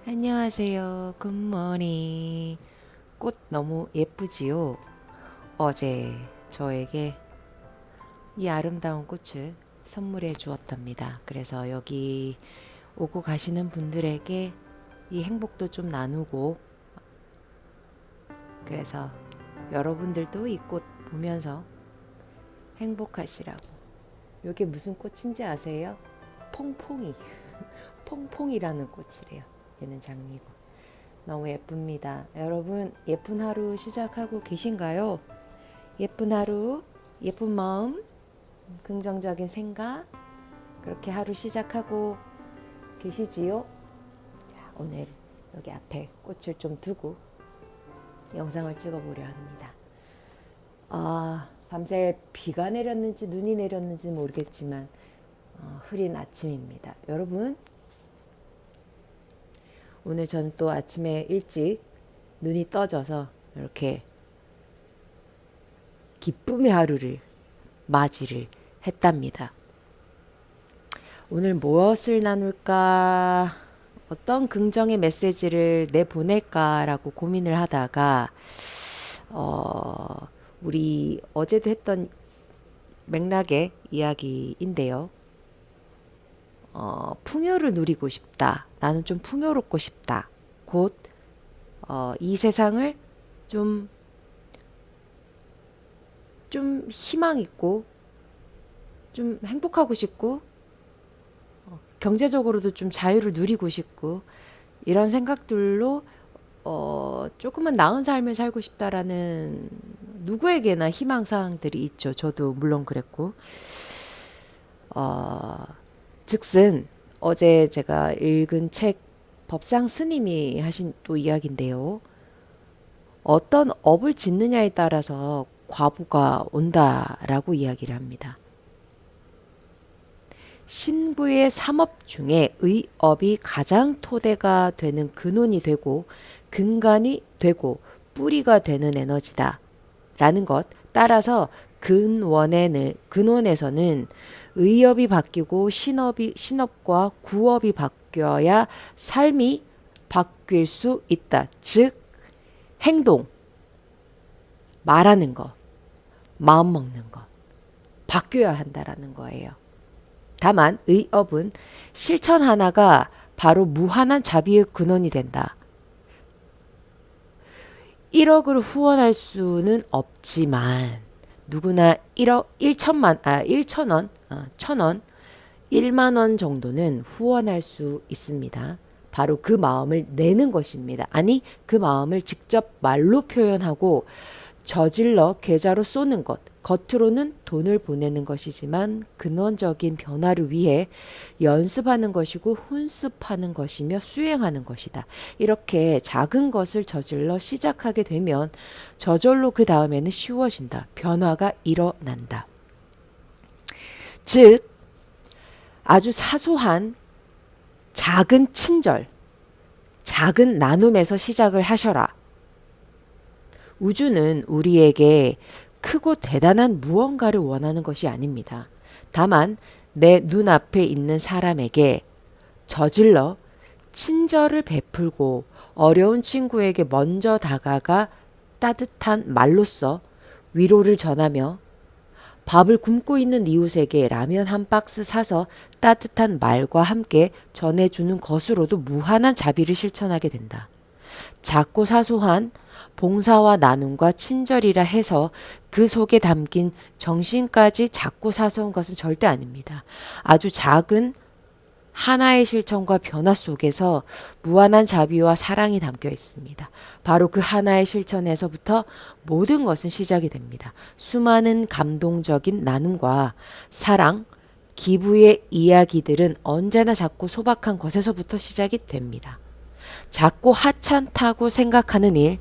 안녕하세요. 굿모닝. 꽃 너무 예쁘지요? 어제 저에게 이 아름다운 꽃을 선물해 주었답니다. 그래서 여기 오고 가시는 분들에게 이 행복도 좀 나누고, 그래서 여러분들도 이 꽃 보면서 행복하시라고. 이게 무슨 꽃인지 아세요? 퐁퐁이. 퐁퐁이라는 꽃이래요. 얘는 장미고. 너무 예쁩니다. 여러분, 예쁜 하루 시작하고 계신가요? 예쁜 하루, 예쁜 마음, 긍정적인 생각, 그렇게 하루 시작하고 계시지요? 자, 오늘 여기 앞에 꽃을 좀 두고 영상을 찍어보려 합니다. 밤새 비가 내렸는지 눈이 내렸는지 모르겠지만 흐린 아침입니다. 여러분, 오늘 전 또 아침에 일찍 눈이 떠져서 이렇게 기쁨의 하루를 맞이를 했답니다. 오늘 무엇을 나눌까, 어떤 긍정의 메시지를 내보낼까라고 고민을 하다가 우리 어제도 했던 맥락의 이야기인데요. 풍요를 누리고 싶다. 나는 좀 풍요롭고 싶다. 곧 이 세상을 좀 희망 있고 좀 행복하고 싶고 경제적으로도 좀 자유를 누리고 싶고 이런 생각들로 조금은 나은 삶을 살고 싶다라는 누구에게나 희망사항들이 있죠. 저도 물론 그랬고 즉슨 어제 제가 읽은 책 법상 스님이 하신 또 이야기인데요. 어떤 업을 짓느냐에 따라서 과부가 온다라고 이야기를 합니다. 신부의 삼업 중에 의업이 가장 토대가 되는 근원이 되고 근간이 되고 뿌리가 되는 에너지다 라는 것. 따라서 근원에서는 의업이 바뀌고 신업과 구업이 바뀌어야 삶이 바뀔 수 있다. 즉 행동, 말하는 거, 마음 먹는 거 바뀌어야 한다라는 거예요. 다만 의업은 실천 하나가 바로 무한한 자비의 근원이 된다. 1억을 후원할 수는 없지만 누구나 1천원, 1만 원 정도는 후원할 수 있습니다. 바로 그 마음을 내는 것입니다. 아니, 그 마음을 직접 말로 표현하고 저질러 계좌로 쏘는 것. 겉으로는 돈을 보내는 것이지만 근원적인 변화를 위해 연습하는 것이고 훈습하는 것이며 수행하는 것이다. 이렇게 작은 것을 저질러 시작하게 되면 저절로 그 다음에는 쉬워진다. 변화가 일어난다. 즉 아주 사소한 작은 친절, 작은 나눔에서 시작을 하셔라. 우주는 우리에게 크고 대단한 무언가를 원하는 것이 아닙니다. 다만 내 눈앞에 있는 사람에게 저질러 친절을 베풀고 어려운 친구에게 먼저 다가가 따뜻한 말로써 위로를 전하며 밥을 굶고 있는 이웃에게 라면 한 박스 사서 따뜻한 말과 함께 전해주는 것으로도 무한한 자비를 실천하게 된다. 작고 사소한 봉사와 나눔과 친절이라 해서 그 속에 담긴 정신까지 작고 사소한 것은 절대 아닙니다. 아주 작은 하나의 실천과 변화 속에서 무한한 자비와 사랑이 담겨 있습니다. 바로 그 하나의 실천에서부터 모든 것은 시작이 됩니다. 수많은 감동적인 나눔과 사랑, 기부의 이야기들은 언제나 작고 소박한 것에서부터 시작이 됩니다. 작고 하찮다고 생각하는 일,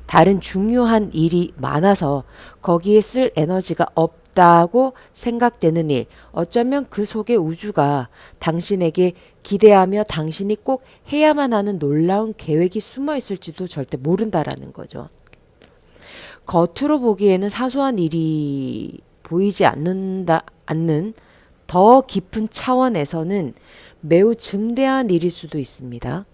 다른 중요한 일이 많아서 거기에 쓸 에너지가 없다고 생각되는 일, 어쩌면 그 속에 우주가 당신에게 기대하며 당신이 꼭 해야만 하는 놀라운 계획이 숨어 있을지도 절대 모른다라는 거죠. 겉으로 보기에는 사소한 일이 보이지 않는 더 깊은 차원에서는 매우 증대한 일일 수도 있습니다.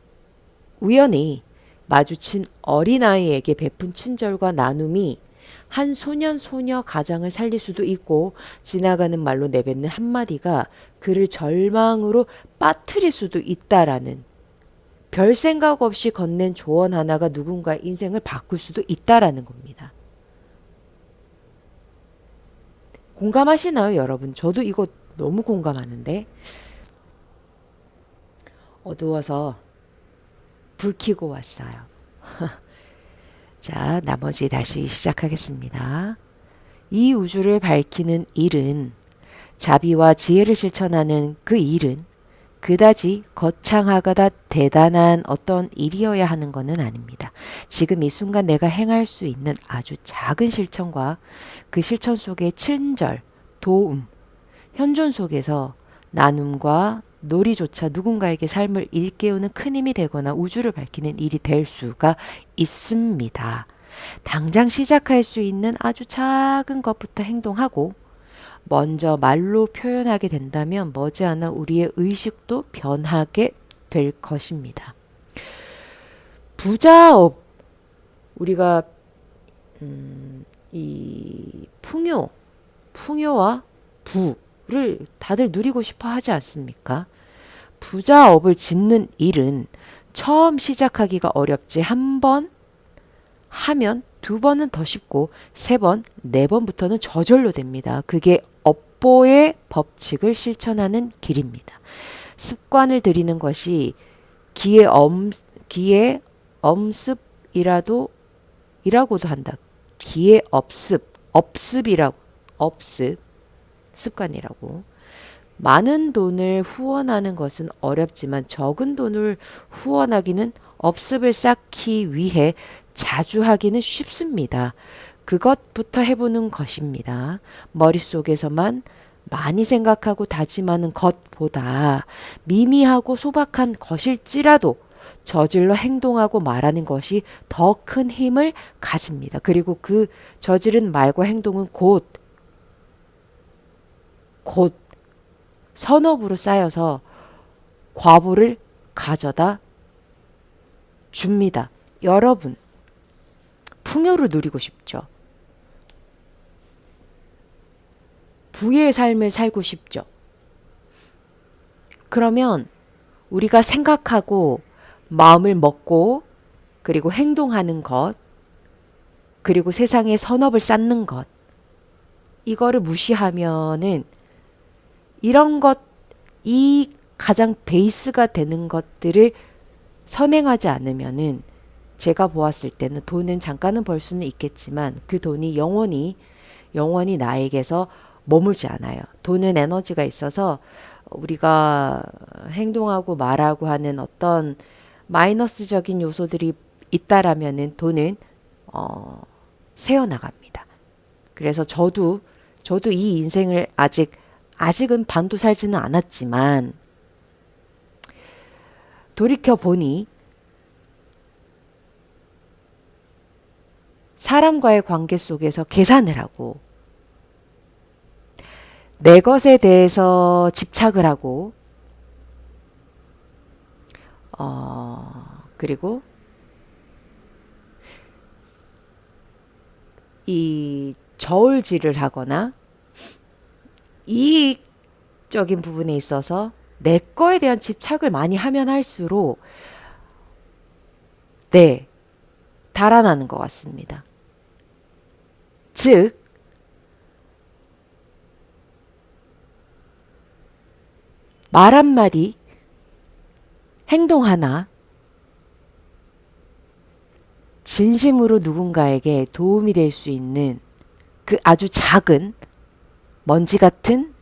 우연히 마주친 어린아이에게 베푼 친절과 나눔이 한 소년 소녀 가장을 살릴 수도 있고 지나가는 말로 내뱉는 한마디가 그를 절망으로 빠뜨릴 수도 있다라는 별 생각 없이 건넨 조언 하나가 누군가의 인생을 바꿀 수도 있다라는 겁니다. 공감하시나요, 여러분? 저도 이거 너무 공감하는데 어두워서 불 켜고 왔어요. 자, 나머지 다시 시작하겠습니다. 이 우주를 밝히는 일은 자비와 지혜를 실천하는 그 일은 그다지 거창하거나 대단한 어떤 일이어야 하는 것은 아닙니다. 지금 이 순간 내가 행할 수 있는 아주 작은 실천과 그 실천 속의 친절, 도움, 현존 속에서 나눔과 놀이조차 누군가에게 삶을 일깨우는 큰 힘이 되거나 우주를 밝히는 일이 될 수가 있습니다. 당장 시작할 수 있는 아주 작은 것부터 행동하고 먼저 말로 표현하게 된다면 머지않아 우리의 의식도 변하게 될 것입니다. 부자업, 우리가 이 풍요와 부를 다들 누리고 싶어 하지 않습니까? 부자업을 짓는 일은 처음 시작하기가 어렵지 한 번 하면 두 번은 더 쉽고 세 번, 네 번부터는 저절로 됩니다. 그게 업보의 법칙을 실천하는 길입니다. 습관을 들이는 것이 기의 엄습이라고도 한다. 기의 업습, 습관이라고. 많은 돈을 후원하는 것은 어렵지만 적은 돈을 후원하기는 업습을 쌓기 위해 자주 하기는 쉽습니다. 그것부터 해보는 것입니다. 머릿속에서만 많이 생각하고 다짐하는 것보다 미미하고 소박한 것일지라도 저질러 행동하고 말하는 것이 더 큰 힘을 가집니다. 그리고 그 저지른 말과 행동은 곧 선업으로 쌓여서 과보를 가져다 줍니다. 여러분, 풍요를 누리고 싶죠? 부의 삶을 살고 싶죠? 그러면 우리가 생각하고 마음을 먹고 그리고 행동하는 것, 그리고 세상에 선업을 쌓는 것, 이거를 무시하면은 이런 것, 이 가장 베이스가 되는 것들을 선행하지 않으면은 제가 보았을 때는 돈은 잠깐은 벌 수는 있겠지만 그 돈이 영원히 나에게서 머물지 않아요. 돈은 에너지가 있어서 우리가 행동하고 말하고 하는 어떤 마이너스적인 요소들이 있다라면은 돈은 새어나갑니다. 그래서 저도 이 인생을 아직은 반도 살지는 않았지만 돌이켜보니 사람과의 관계 속에서 계산을 하고 내 것에 대해서 집착을 하고 그리고 이 저울질을 하거나 이익적인 부분에 있어서 내 거에 대한 집착을 많이 하면 할수록 달아나는 것 같습니다. 즉 말 한마디, 행동 하나, 진심으로 누군가에게 도움이 될 수 있는 그 아주 작은 먼지 같은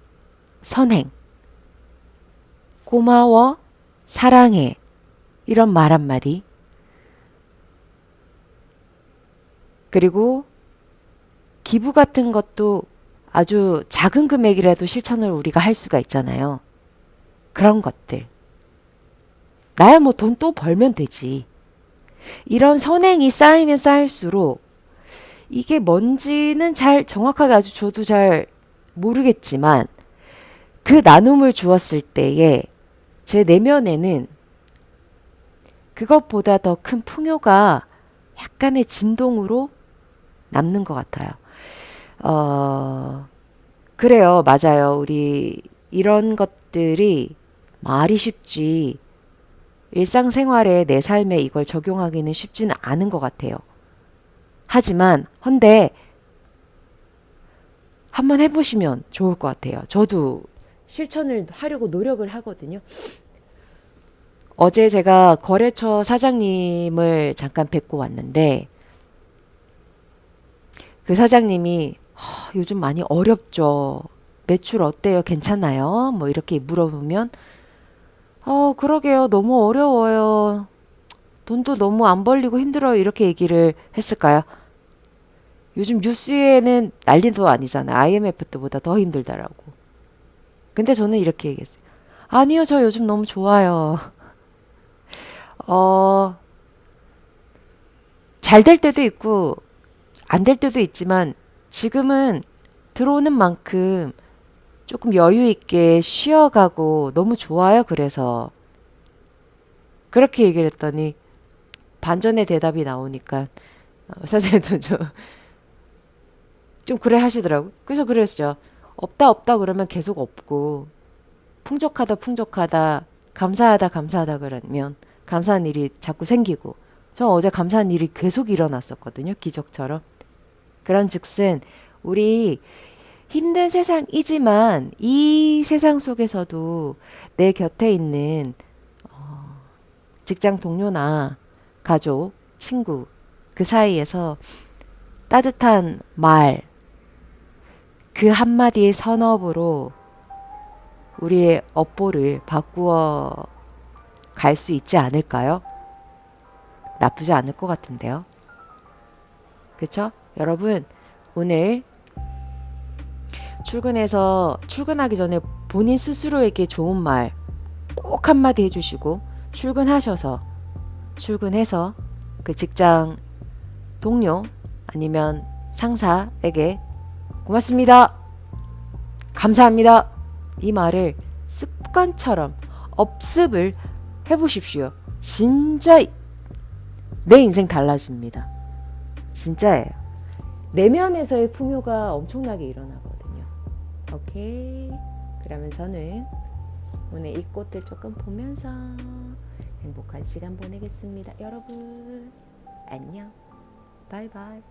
선행, 고마워, 사랑해, 이런 말 한마디, 그리고 기부 같은 것도 아주 작은 금액이라도 실천을 우리가 할 수가 있잖아요. 그런 것들. 나야 뭐 돈 또 벌면 되지. 이런 선행이 쌓이면 쌓일수록 이게 뭔지는 잘 정확하게 아주 저도 잘 모르겠지만 그 나눔을 주었을 때에 제 내면에는 그것보다 더 큰 풍요가 약간의 진동으로 남는 것 같아요. 그래요. 맞아요. 우리 이런 것들이 말이 쉽지 일상생활에 내 삶에 이걸 적용하기는 쉽지는 않은 것 같아요. 하지만 헌데 한번 해보시면 좋을 것 같아요. 저도 실천을 하려고 노력을 하거든요. 어제 제가 거래처 사장님을 잠깐 뵙고 왔는데 그 사장님이 요즘 많이 어렵죠. 매출 어때요? 괜찮아요? 뭐 이렇게 물어보면 그러게요. 너무 어려워요. 돈도 너무 안 벌리고 힘들어요. 이렇게 얘기를 했을까요? 요즘 뉴스에는 난리도 아니잖아요. IMF 때보다 더 힘들다라고. 근데 저는 이렇게 얘기했어요. 아니요, 저 요즘 너무 좋아요. 어, 잘 될 때도 있고, 안 될 때도 있지만, 지금은 들어오는 만큼 조금 여유 있게 쉬어가고 너무 좋아요. 그래서 그렇게 얘기를 했더니 반전의 대답이 나오니까 사장님도 좀 그래 하시더라고. 그래서 그랬죠. 없다 없다 그러면 계속 없고 풍족하다 풍족하다 감사하다 감사하다 그러면 감사한 일이 자꾸 생기고 저 어제 감사한 일이 계속 일어났었거든요. 기적처럼. 그런즉슨 우리 힘든 세상이지만 이 세상 속에서도 내 곁에 있는 직장 동료나 가족, 친구 그 사이에서 따뜻한 말, 그 한마디의 선업으로 우리의 업보를 바꾸어 갈 수 있지 않을까요? 나쁘지 않을 것 같은데요. 그쵸? 여러분, 오늘 출근하기 전에 본인 스스로에게 좋은 말 꼭 한마디 해주시고 출근해서 그 직장 동료 아니면 상사에게 고맙습니다. 감사합니다. 이 말을 습관처럼 업습을 해보십시오. 진짜 내 인생 달라집니다. 진짜예요. 내면에서의 풍요가 엄청나게 일어나거든요. 오케이. 그러면 저는 오늘 이 꽃들 조금 보면서 행복한 시간 보내겠습니다. 여러분, 안녕. 바이바이.